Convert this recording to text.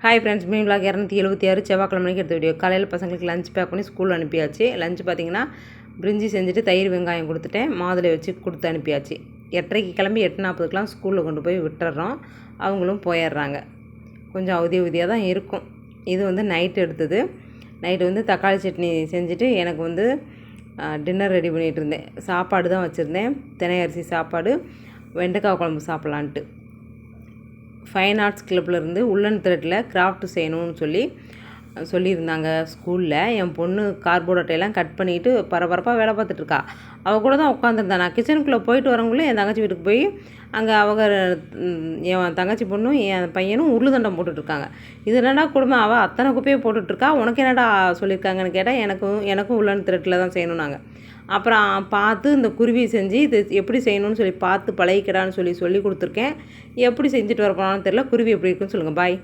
Hi friends, மீன் vlog 276 செவ்வாய்க்கிழமைக்கு எடுத்த video. காலையில் பசங்களுக்கு லஞ்ச் பேக் பண்ணி ஸ்கூல் அனுப்பியாச்சு. லஞ்ச் பார்த்திங்கன்னா பிரிஞ்சி செஞ்சுட்டு தயிர் வெங்காயம் கொடுத்துட்டேன், மாதுளை வச்சு கொடுத்து அனுப்பியாச்சு. 8:30 கிளம்பி 8:40க்கெலாம் ஸ்கூலில் கொண்டு போய் விட்டுறோம். அவங்களும் போயிடுறாங்க. கொஞ்சம் அவதியாக தான் இருக்கும். இது வந்து நைட்டு எடுத்தது. நைட்டு தக்காளி சட்னி செஞ்சுட்டு எனக்கு டின்னர் ரெடி பண்ணிகிட்டு இருந்தேன். சாப்பாடு தான் வச்சுருந்தேன், தினை அரிசி சாப்பாடு, வெண்டைக்காய் குழம்பு சாப்பிட்லான்ட்டு. ஃபைன் ஆர்ட்ஸ் கிளப்லேருந்து உள்ளன் த்ரெட்டில் கிராஃப்ட் செய்யணும்னு சொல்லியிருந்தாங்க ஸ்கூலில். என் பொண்ணு கார்போர்ட் அட்டையெல்லாம் கட் பண்ணிவிட்டு பரபரப்பாக வேலை பார்த்துட்ருக்கா. அவள் கூட தான் உட்காந்துருந்தேன். நான் கிச்சனுக்குள்ளே போயிட்டு வரவங்களே என் தங்கச்சி வீட்டுக்கு போய் அங்கே என் தங்கச்சி பொண்ணும் என் பையனும் உருளுதண்டம் போட்டுட்ருக்காங்க. இது என்னடா குடும்பம், அவள் அத்தனை குப்பையை போட்டுட்ருக்கா, உனக்கு என்னடா சொல்லியிருக்காங்கன்னு கேட்டால் எனக்கும் உள்ளன் த்ரெட்டில் தான் செய்யணும். நாங்கள் அப்புறம் பார்த்து இந்த குருவி செஞ்சு இது எப்படி செய்யணும்னு பார்த்து பழகிக்கடான்னு சொல்லி கொடுத்துருக்கேன். எப்படி செஞ்சுட்டு வர போனான்னு தெரியல. குருவி எப்படி இருக்குன்னு சொல்லுங்கள். பாய்.